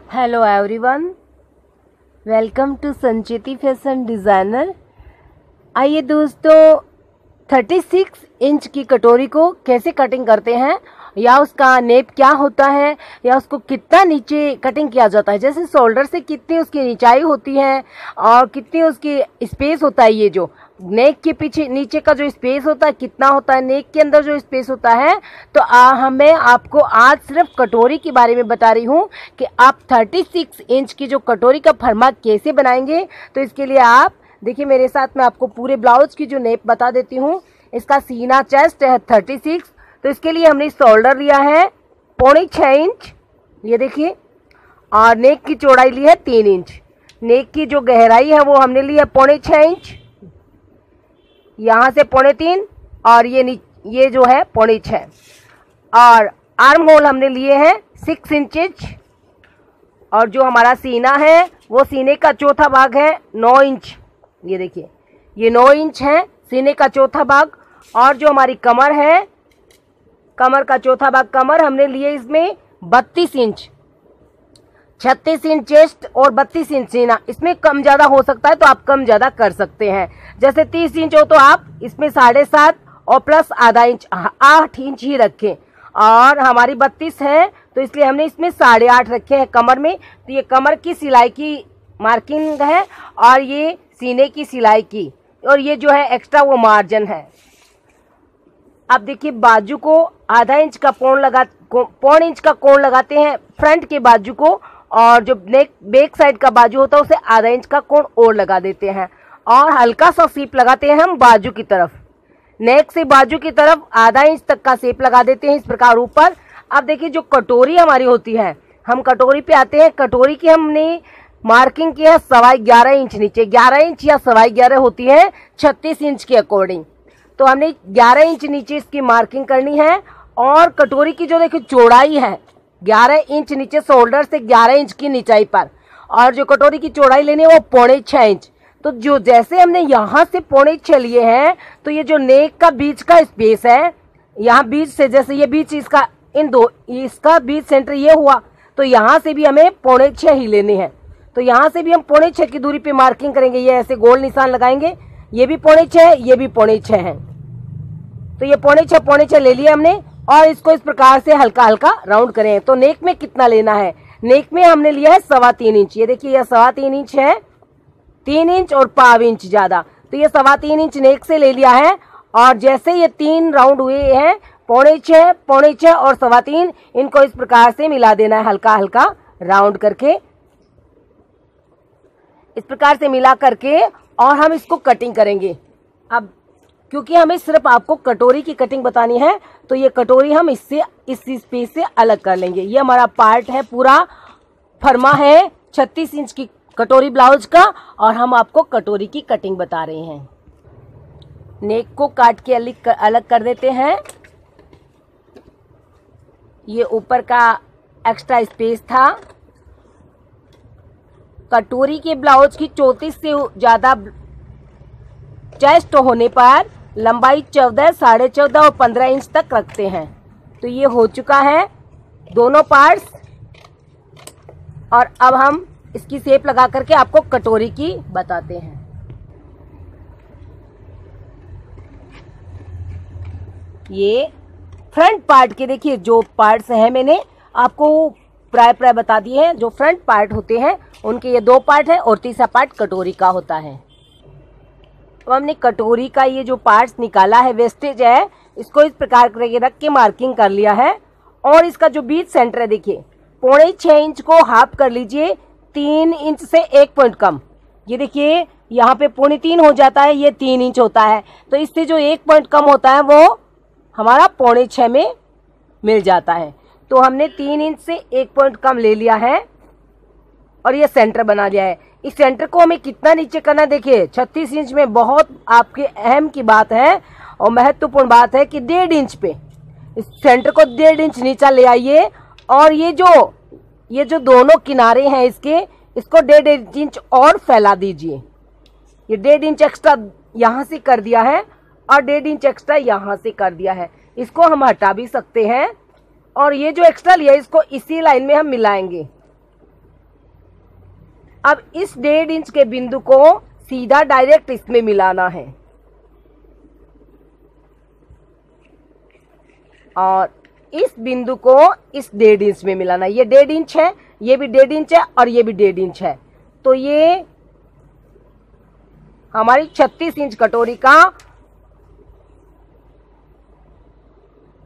Hello everyone, welcome to Sanchiti fashion designer. आइए दोस्तों, 36 inch की कटोरी को कैसे कटिंग करते हैं या उसका नेप क्या होता है या उसको कितना नीचे कटिंग किया जाता है, जैसे शोल्डर से कितनी उसकी नीचाई होती है और कितनी उसकी स्पेस होता है। ये जो नेक के पीछे नीचे का जो स्पेस होता है कितना होता है, नेक के अंदर जो स्पेस होता है। तो मैं आपको आज सिर्फ कटोरी के बारे में बता रही हूँ कि आप 36 इंच की जो कटोरी का फरमा कैसे बनाएंगे। तो इसके लिए आप देखिए मेरे साथ, मैं आपको पूरे ब्लाउज की जो नेप बता देती हूँ। इसका सीना चेस्ट है 36, तो इसके लिए हमने शोल्डर लिया है 6.25 इंच, ये देखिए, और नेक की चौड़ाई ली है 3 इंच। नेक की जो गहराई है वो हमने ली है 6.25 इंच, यहाँ से 3.25 और ये जो है 6.25। और आर्म होल हमने लिए हैं 6 इंचेज, और जो हमारा सीना है वो सीने का चौथा भाग है 9 इंच। ये देखिए, ये 9 इंच है सीने का चौथा भाग। और जो हमारी कमर है, कमर का चौथा भाग, कमर हमने लिए इसमें 32 इंच। 36 इंच चेस्ट और 32 इंच सीना, इसमें कम ज़्यादा हो सकता है तो आप कम ज़्यादा कर सकते हैं। जैसे 30 इंच हो तो आप इसमें 7.5 और प्लस आधा इंच 8 इंच ही रखें। और हमारी 32 है तो इसलिए हमने इसमें 8.5 रखे हैं कमर में। तो ये कमर की सिलाई की मार्किंग है और ये सीने की सिलाई की, और ये जो है एक्स्ट्रा वो मार्जिन है। अब देखिए, बाजू को आधा इंच का पौन इंच का कोण लगाते हैं फ्रंट के बाजू को, और जो नेक बैक साइड का बाजू होता है उसे आधा इंच का कोण और लगा देते हैं, और हल्का सा शेप लगाते हैं हम बाजू की तरफ। नेक से बाजू की तरफ आधा इंच तक का शेप लगा देते हैं इस प्रकार ऊपर। अब देखिए, जो कटोरी हमारी होती है, हम कटोरी पे आते हैं। कटोरी की हमने मार्किंग की है 11.25 इंच नीचे। 11 इंच या 11.25 होती है 36 इंच के अकॉर्डिंग। तो हमने 11 इंच नीचे इसकी मार्किंग करनी है। और कटोरी की जो देखिए चौड़ाई है 11 इंच नीचे, शोल्डर से 11 इंच की नीचाई पर, और जो कटोरी की चौड़ाई लेनी है वो 6.25 इंच। तो जो जैसे हमने यहाँ से 6.25 लिए हैं, तो ये जो नेक का बीच का स्पेस है, यहाँ बीच से, जैसे ये बीच इसका, इसका बीच सेंटर ये हुआ, तो यहाँ से भी हमें 6.25 ही लेने हैं। तो यहाँ से भी हम 6.25 की दूरी पे मार्किंग करेंगे। ये ऐसे गोल निशान लगाएंगे, ये भी 6.25 है, ये भी 6.25 है। तो ये 6.25 ले लिया हमने, और इसको इस प्रकार से हल्का हल्का राउंड करें। तो नेक में कितना लेना है, नेक में हमने लिया है 3.25 इंच। ये देखिए, ये 3.25 इंच है, 3 इंच और 1/4 इंच ज्यादा, तो ये 3.25 इंच नेक से ले लिया है। और जैसे ये 3 राउंड हुए हैं, 6.25 और 3.25, इनको इस प्रकार से मिला देना है हल्का हल्का राउंड करके, इस प्रकार से मिला करके, और हम इसको कटिंग करेंगे। अब क्योंकि हमें सिर्फ आपको कटोरी की कटिंग बतानी है, तो ये कटोरी हम इससे, इस स्पेस से अलग कर लेंगे। ये हमारा पार्ट है, पूरा फरमा है 36 इंच की कटोरी ब्लाउज का, और हम आपको कटोरी की कटिंग बता रहे हैं। नेक को काट के अलग कर देते हैं। ये ऊपर का एक्स्ट्रा स्पेस था। कटोरी के ब्लाउज की 34 से ज़्यादा चेस्ट होने पर लंबाई 14, 14.5 और 15 इंच तक रखते हैं। तो ये हो चुका है दोनों पार्ट्स, और अब हम इसकी शेप लगा करके आपको कटोरी की बताते हैं। ये फ्रंट पार्ट के देखिए जो पार्ट्स हैं, मैंने आपको प्राय बता दिए हैं। जो फ्रंट पार्ट होते हैं उनके ये 2 पार्ट है, और तीसरा पार्ट कटोरी का होता है। अब हमने कटोरी का ये जो पार्ट्स निकाला है, वेस्टेज है, इसको इस प्रकार करके रख के मार्किंग कर लिया है। और इसका जो बीच सेंटर है, देखिए 6.25 इंच को हाफ कर लीजिए, 3 इंच से 1 पॉइंट कम। ये देखिए, यहाँ पे 3.25 हो जाता है, ये 3 इंच होता है। तो इससे जो 1 पॉइंट कम होता है वो हमारा 6.25 में मिल जाता है। तो हमने 3 इंच से 1 पॉइंट कम ले लिया है, और ये सेंटर बना लिया है। इस सेंटर को हमें कितना नीचे करना है, देखिए 36 इंच में बहुत आपके अहम की बात है और महत्वपूर्ण बात है कि 1.5 इंच पे इस सेंटर को 1.5 इंच नीचा ले आइए। और ये जो दोनों किनारे हैं इसके, इसको 1.5 इंच और फैला दीजिए। ये 1.5 इंच एक्स्ट्रा यहाँ से कर दिया है, और 1.5 इंच एक्स्ट्रा यहाँ से कर दिया है। इसको हम हटा भी सकते हैं, और ये जो एक्स्ट्रा लिया है इसको इसी लाइन में हम मिलाएंगे। अब इस 1.5 इंच के बिंदु को सीधा डायरेक्ट इसमें मिलाना है और इस बिंदु को इस 1.5 इंच में मिलाना। ये 1.5 इंच है, ये भी 1.5 इंच है और ये भी 1.5 इंच है। तो ये हमारी 36 इंच कटोरी का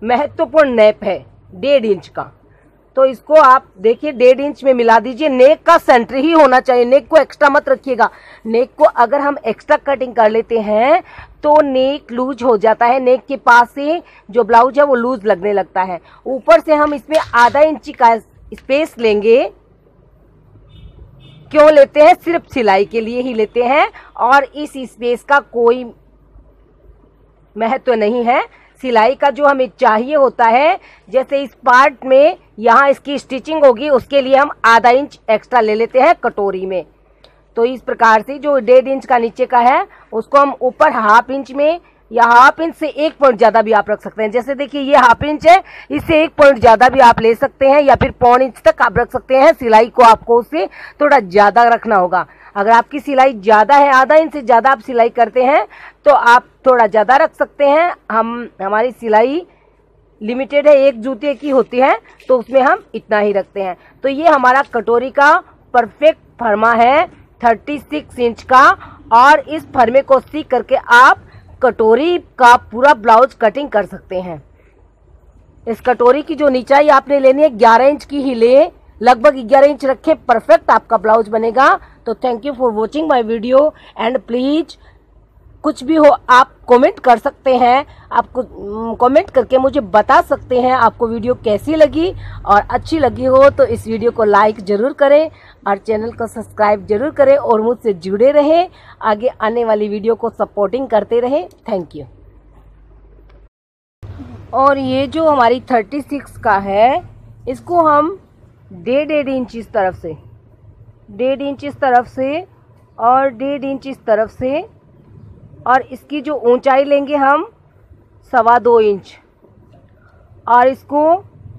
महत्वपूर्ण नैप है 1.5 इंच का। तो इसको आप देखिए 1.5 इंच में मिला दीजिए। नेक का सेंटर ही होना चाहिए, नेक को एक्स्ट्रा मत रखिएगा। नेक को अगर हम एक्स्ट्रा कटिंग कर लेते हैं तो नेक लूज हो जाता है, नेक के पास से जो ब्लाउज है वो लूज लगने लगता है। ऊपर से हम इसमें ½ इंच का स्पेस लेंगे। क्यों लेते हैं? सिर्फ सिलाई के लिए ही लेते हैं और इस स्पेस का कोई महत्व नहीं है। सिलाई का जो हमें चाहिए होता है, जैसे इस पार्ट में यहाँ इसकी स्टिचिंग होगी, उसके लिए हम ½ इंच एक्स्ट्रा ले लेते हैं कटोरी में। तो इस प्रकार से जो 1.5 इंच का नीचे का है उसको हम ऊपर ½ इंच में या ½ इंच से 1 पॉइंट ज़्यादा भी आप रख सकते हैं। जैसे देखिए ये ½ इंच है, इससे 1 पॉइंट ज़्यादा भी आप ले सकते हैं या फिर पौन इंच तक आप रख सकते हैं। सिलाई को आपको उससे थोड़ा ज़्यादा रखना होगा। अगर आपकी सिलाई ज़्यादा है, ½ इंच से ज़्यादा आप सिलाई करते हैं तो आप थोड़ा ज़्यादा रख सकते हैं। हमारी सिलाई लिमिटेड है, एक जूते की होती है, तो उसमें हम इतना ही रखते हैं। तो ये हमारा कटोरी का परफेक्ट फर्मा है 36 इंच का और इस फर्मे को सीख करके आप कटोरी का पूरा ब्लाउज कटिंग कर सकते हैं। इस कटोरी की जो निचाई आपने लेनी है 11 इंच की ही ले, लगभग 11 इंच रखें, परफेक्ट आपका ब्लाउज बनेगा। तो thank you for watching my video and please कुछ भी हो आप कमेंट कर सकते हैं। आपको कमेंट करके मुझे बता सकते हैं आपको वीडियो कैसी लगी, और अच्छी लगी हो तो इस वीडियो को लाइक ज़रूर करें और चैनल को सब्सक्राइब जरूर करें और मुझसे जुड़े रहें, आगे आने वाली वीडियो को सपोर्टिंग करते रहें। Thank you. और ये जो हमारी 36 का है, इसको हम 1.5 इंच इस तरफ से, 1.5 इंच इस तरफ से और 1.5 इंच इस तरफ से, और इसकी जो ऊंचाई लेंगे हम 2.25 इंच और इसको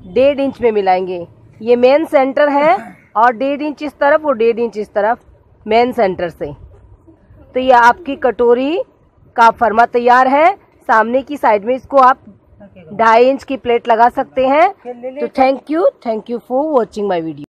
1.5 इंच में मिलाएंगे। ये मेन सेंटर है और 1.5 इंच इस तरफ और 1.5 इंच इस तरफ मेन सेंटर से। तो ये आपकी कटोरी का फर्मा तैयार है। सामने की साइड में इसको आप 2.5 इंच की प्लेट लगा सकते हैं। तो thank you for watching my video.